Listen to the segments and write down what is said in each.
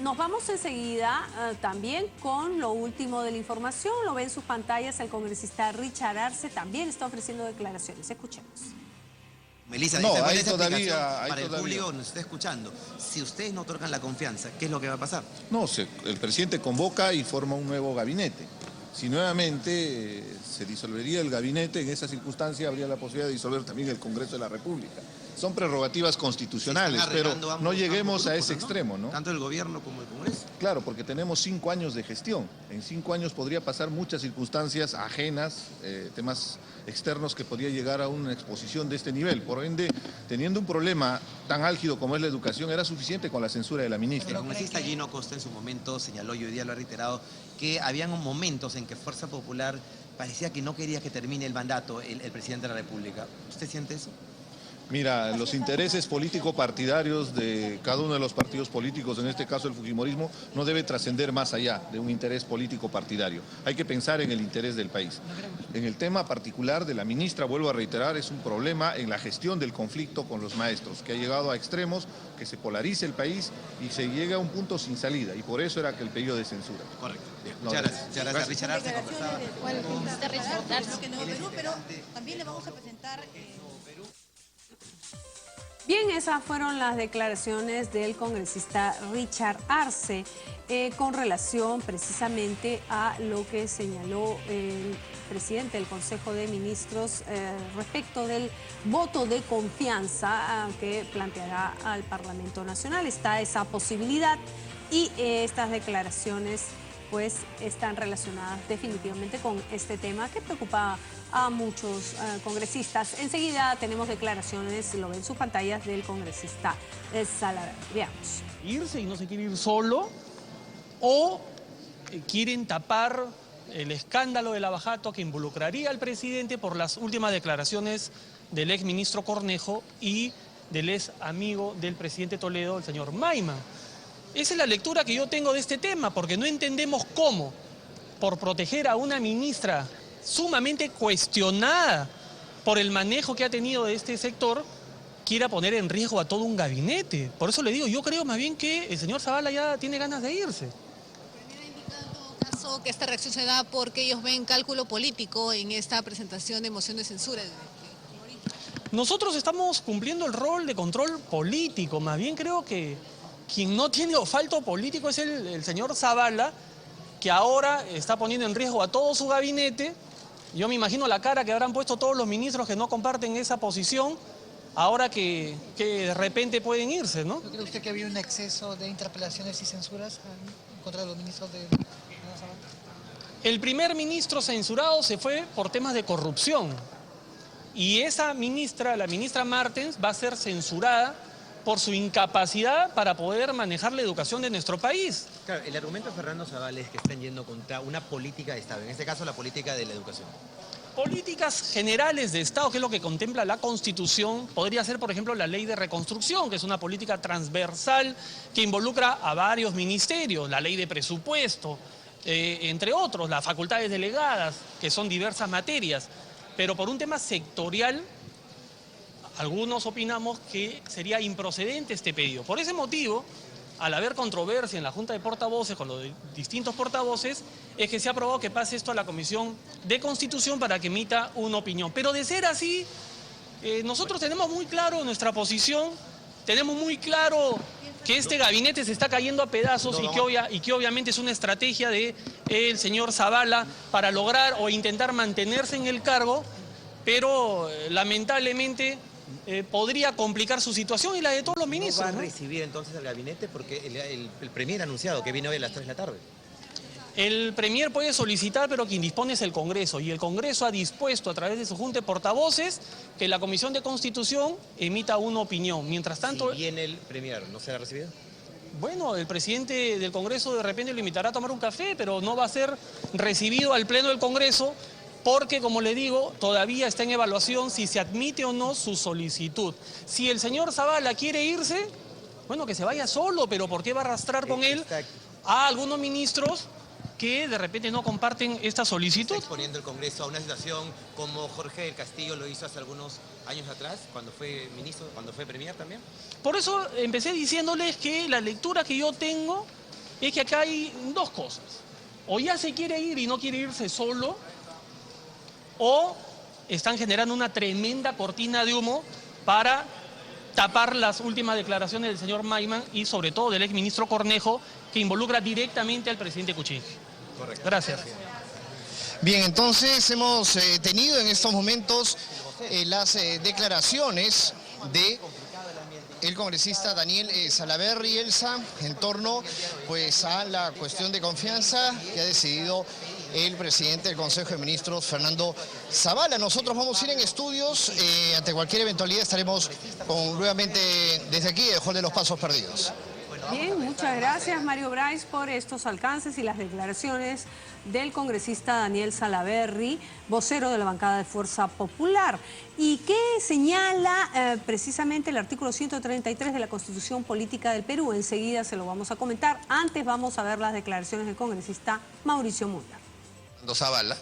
Nos vamos enseguida también con lo último de la información. Lo ven en sus pantallas, el congresista Richard Arce también está ofreciendo declaraciones. Escuchemos. Melissa, no, ¿cuál hay es la todavía, explicación para el público nos está escuchando? Si ustedes no otorgan la confianza, ¿qué es lo que va a pasar? No, el presidente convoca y forma un nuevo gabinete. Si nuevamente se disolvería el gabinete, en esa circunstancia habría la posibilidad de disolver también el Congreso de la República. Son prerrogativas constitucionales, pero no lleguemos a ese extremo, ¿no? Tanto el gobierno como el Congreso. Claro, porque tenemos 5 años de gestión. En 5 años podría pasar muchas circunstancias ajenas, temas externos que podría llegar a una exposición de este nivel. Por ende, teniendo un problema tan álgido como es la educación, era suficiente con la censura de la ministra. El congresista Gino Costa en su momento señaló, y hoy día lo ha reiterado, que habían momentos en que Fuerza Popular parecía que no quería que termine el mandato el presidente de la República. ¿Usted siente eso? Mira, los intereses político-partidarios de cada uno de los partidos políticos, en este caso el fujimorismo, no debe trascender más allá de un interés político-partidario. Hay que pensar en el interés del país. En el tema particular de la ministra, vuelvo a reiterar, es un problema en la gestión del conflicto con los maestros, que ha llegado a extremos, que se polarice el país y se llega a un punto sin salida. Y por eso era que el pedido de censura. Correcto. Muchas gracias. Muchas gracias. Richard Arce conversaba. Pero también le vamos a presentar... Bien, esas fueron las declaraciones del congresista Richard Arce con relación precisamente a lo que señaló el presidente del Consejo de Ministros respecto del voto de confianza que planteará al Parlamento Nacional. Está esa posibilidad y estas declaraciones pues están relacionadas definitivamente con este tema que preocupa a muchos congresistas. Enseguida tenemos declaraciones, lo ven en sus pantallas, del congresista Salaverry. Veamos. Irse y no se quiere ir solo, o quieren tapar el escándalo de Lavajato que involucraría al presidente por las últimas declaraciones del ex ministro Cornejo y del ex amigo del presidente Toledo, el señor Mayman. Esa es la lectura que yo tengo de este tema, porque no entendemos cómo, por proteger a una ministra sumamente cuestionada por el manejo que ha tenido de este sector, quiera poner en riesgo a todo un gabinete. Por eso le digo, yo creo más bien que el señor Zavala ya tiene ganas de irse. Pero ha indicado en todo caso que esta reacción se da porque ellos ven cálculo político en esta presentación de moción de censura. Nosotros estamos cumpliendo el rol de control político, más bien creo que quien no tiene olfato político es el señor Zavala, que ahora está poniendo en riesgo a todo su gabinete. Yo me imagino la cara que habrán puesto todos los ministros que no comparten esa posición, ahora que de repente pueden irse, ¿no? ¿No cree usted que había un exceso de interpelaciones y censuras en contra de los ministros de Zavala? El primer ministro censurado se fue por temas de corrupción. Y esa ministra, la ministra Martens, va a ser censurada por su incapacidad para poder manejar la educación de nuestro país. Claro, el argumento de Fernando Zavala es que están yendo contra una política de Estado, en este caso la política de la educación. Políticas generales de Estado, que es lo que contempla la Constitución, podría ser, por ejemplo, la Ley de Reconstrucción, que es una política transversal que involucra a varios ministerios, la Ley de Presupuesto, entre otros, las facultades delegadas, que son diversas materias. Pero por un tema sectorial, algunos opinamos que sería improcedente este pedido. Por ese motivo, al haber controversia en la Junta de Portavoces con los distintos portavoces, es que se ha aprobado que pase esto a la Comisión de Constitución para que emita una opinión. Pero de ser así, nosotros tenemos muy claro nuestra posición, tenemos muy claro que este gabinete se está cayendo a pedazos y que obviamente es una estrategia del señor Zavala para lograr o intentar mantenerse en el cargo, pero lamentablemente podría complicar su situación y la de todos los ministros. ¿No van a recibir entonces al gabinete? Porque el Premier ha anunciado que viene hoy a las 3 de la tarde. El Premier puede solicitar, pero quien dispone es el Congreso. Y el Congreso ha dispuesto a través de su Junta de Portavoces que la Comisión de Constitución emita una opinión. Mientras tanto... Si viene el Premier, ¿no será recibido? Bueno, el presidente del Congreso de repente lo invitará a tomar un café, pero no va a ser recibido al Pleno del Congreso porque, como le digo, todavía está en evaluación si se admite o no su solicitud. Si el señor Zavala quiere irse, bueno, que se vaya solo, pero ¿por qué va a arrastrar con él a algunos ministros que de repente no comparten esta solicitud? Está exponiendo el Congreso a una situación como Jorge del Castillo lo hizo hace algunos años atrás, cuando fue ministro, cuando fue premier también. Por eso empecé diciéndoles que la lectura que yo tengo es que acá hay dos cosas. O ya se quiere ir y no quiere irse solo, o están generando una tremenda cortina de humo para tapar las últimas declaraciones del señor Maiman y sobre todo del exministro Cornejo, que involucra directamente al presidente Kuczynski. Correcto. Gracias. Bien, entonces hemos tenido en estos momentos las declaraciones de el congresista Daniel Salaverry, Elsa, en torno pues a la cuestión de confianza que ha decidido el presidente del Consejo de Ministros, Fernando Zavala. Nosotros vamos a ir en estudios, ante cualquier eventualidad estaremos nuevamente desde aquí, el Hall de los Pasos Perdidos. Bien, muchas gracias Mario Brais por estos alcances y las declaraciones del congresista Daniel Salaverry, vocero de la bancada de Fuerza Popular. ¿Y qué señala precisamente el artículo 133 de la Constitución Política del Perú? Enseguida se lo vamos a comentar. Antes vamos a ver las declaraciones del congresista Mauricio Mulder. Zavala,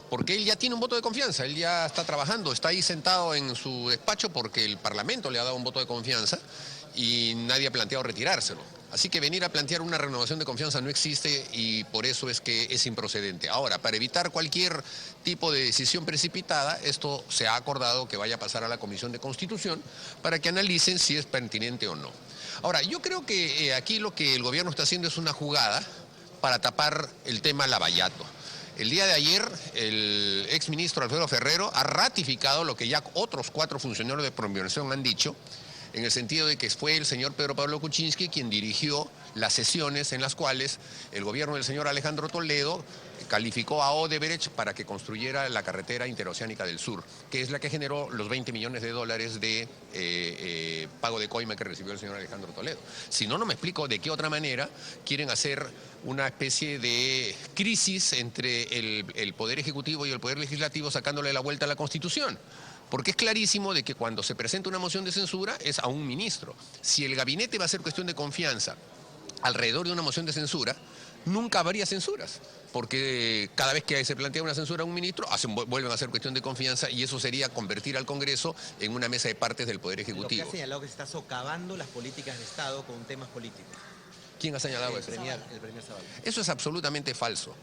porque él ya tiene un voto de confianza, él ya está trabajando, está ahí sentado en su despacho porque el Parlamento le ha dado un voto de confianza y nadie ha planteado retirárselo. Así que venir a plantear una renovación de confianza no existe y por eso es que es improcedente. Ahora, para evitar cualquier tipo de decisión precipitada, esto se ha acordado que vaya a pasar a la Comisión de Constitución para que analicen si es pertinente o no. Ahora, yo creo que aquí lo que el gobierno está haciendo es una jugada para tapar el tema Lavallato. El día de ayer, el exministro Alfredo Ferrero ha ratificado lo que ya otros 4 funcionarios de Proinversión han dicho, en el sentido de que fue el señor Pedro Pablo Kuczynski quien dirigió las sesiones en las cuales el gobierno del señor Alejandro Toledo calificó a Odebrecht para que construyera la carretera interoceánica del sur, que es la que generó los 20 millones de dólares de pago de coima que recibió el señor Alejandro Toledo. Si no, no me explico de qué otra manera quieren hacer una especie de crisis entre el Poder Ejecutivo y el Poder Legislativo sacándole la vuelta a la Constitución. Porque es clarísimo de que cuando se presenta una moción de censura es a un ministro. Si el gabinete va a ser cuestión de confianza alrededor de una moción de censura, nunca habría censuras, porque cada vez que se plantea una censura a un ministro, vuelven a ser cuestión de confianza y eso sería convertir al Congreso en una mesa de partes del Poder Ejecutivo. Lo que ha señalado que se está socavando las políticas de Estado con temas políticos. ¿Quién ha señalado eso? El premier Zavala. Eso es absolutamente falso.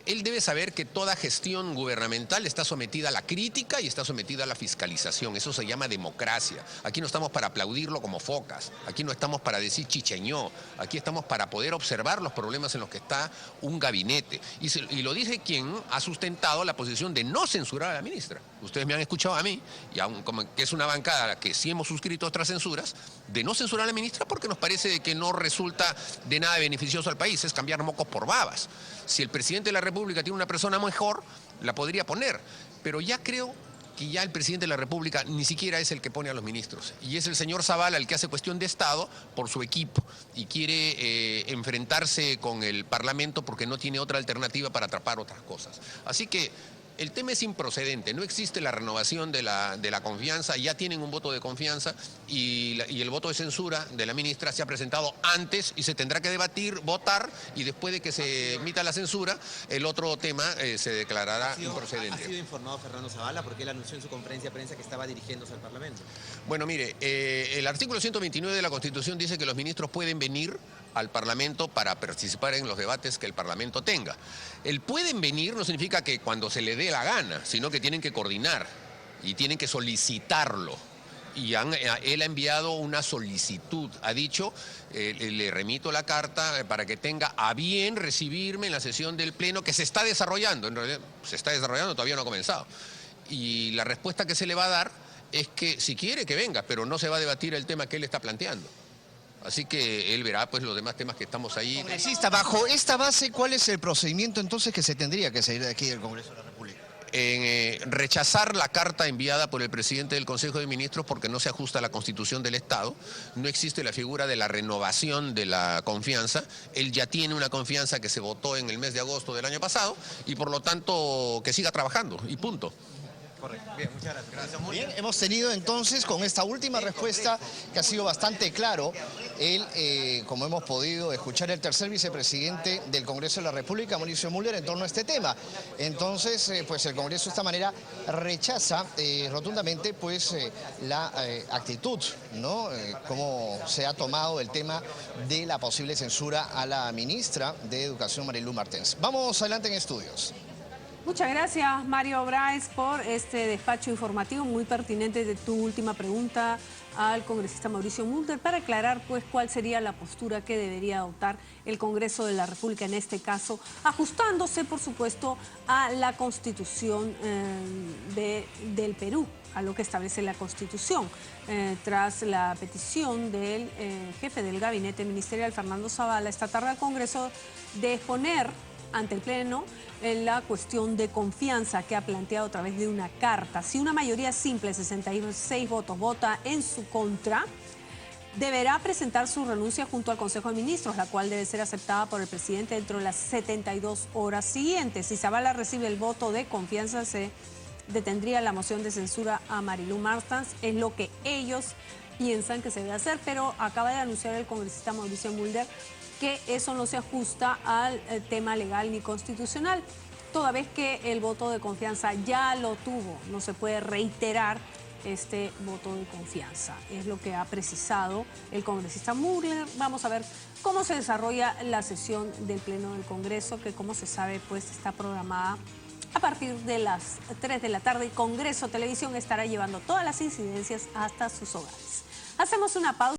Él debe saber que toda gestión gubernamental está sometida a la crítica y está sometida a la fiscalización. Eso se llama democracia. Aquí no estamos para aplaudirlo como focas. Aquí no estamos para decir chicheñó. Aquí estamos para poder observar los problemas en los que está un gabinete. Y lo dice quien ha sustentado la posición de no censurar a la ministra. Ustedes me han escuchado a mí, y aun como que es una bancada a la que sí hemos suscrito otras censuras, de no censurar a la ministra porque nos parece que no resulta de nada beneficioso al país. Es cambiar mocos por babas. Si el presidente de la República tiene una persona mejor, la podría poner. Pero ya creo que ya el presidente de la República ni siquiera es el que pone a los ministros. Y es el señor Zavala el que hace cuestión de Estado por su equipo y quiere enfrentarse con el Parlamento porque no tiene otra alternativa para atrapar otras cosas. Así que el tema es improcedente, no existe la renovación de la confianza, ya tienen un voto de confianza y el voto de censura de la ministra se ha presentado antes y se tendrá que debatir, votar y después de que se emita la censura, el otro tema se declarará improcedente. ¿Ha sido informado Fernando Zavala porque él anunció en su conferencia de prensa que estaba dirigiéndose al Parlamento? Bueno, mire, el artículo 129 de la Constitución dice que los ministros pueden venir al Parlamento para participar en los debates que el Parlamento tenga. El pueden venir no significa que cuando se le dé la gana, sino que tienen que coordinar y tienen que solicitarlo. Y él ha enviado una solicitud, ha dicho, le remito la carta para que tenga a bien recibirme en la sesión del Pleno que se está desarrollando, en realidad se está desarrollando, todavía no ha comenzado. Y la respuesta que se le va a dar es que si quiere que venga, pero no se va a debatir el tema que él está planteando. Así que él verá pues los demás temas que estamos ahí. Congresista, bajo esta base, ¿cuál es el procedimiento entonces que se tendría que seguir de aquí del Congreso de la República? Rechazar la carta enviada por el presidente del Consejo de Ministros porque no se ajusta a la Constitución del Estado. No existe la figura de la renovación de la confianza. Él ya tiene una confianza que se votó en el mes de agosto del año pasado y por lo tanto que siga trabajando y punto. Correcto. Bien, muchas gracias. Gracias, Bien, hemos tenido entonces con esta última respuesta que ha sido bastante claro, como hemos podido escuchar, el tercer vicepresidente del Congreso de la República, Mauricio Müller, en torno a este tema. Entonces, pues el Congreso de esta manera rechaza rotundamente pues la actitud, ¿no? Cómo se ha tomado el tema de la posible censura a la ministra de Educación, Marilú Martens. Vamos adelante en estudios. Muchas gracias, Mario Brais, por este despacho informativo muy pertinente de tu última pregunta al congresista Mauricio Müller para aclarar pues cuál sería la postura que debería adoptar el Congreso de la República en este caso, ajustándose por supuesto a la Constitución del Perú, a lo que establece la Constitución, tras la petición del jefe del gabinete ministerial, Fernando Zavala, esta tarde al Congreso de exponer ante el Pleno la cuestión de confianza que ha planteado a través de una carta. Si una mayoría simple, 66 votos, vota en su contra, deberá presentar su renuncia junto al Consejo de Ministros, la cual debe ser aceptada por el presidente dentro de las 72 horas siguientes. Si Zavala recibe el voto de confianza, se detendría la moción de censura a Marilú Martens. Es lo que ellos piensan que se debe hacer, pero acaba de anunciar el congresista Mauricio Müller que eso no se ajusta al tema legal ni constitucional, toda vez que el voto de confianza ya lo tuvo, no se puede reiterar este voto de confianza. Es lo que ha precisado el congresista Müller. Vamos a ver cómo se desarrolla la sesión del Pleno del Congreso, que como se sabe pues está programada a partir de las 3 de la tarde. Congreso Televisión estará llevando todas las incidencias hasta sus hogares. Hacemos una pausa.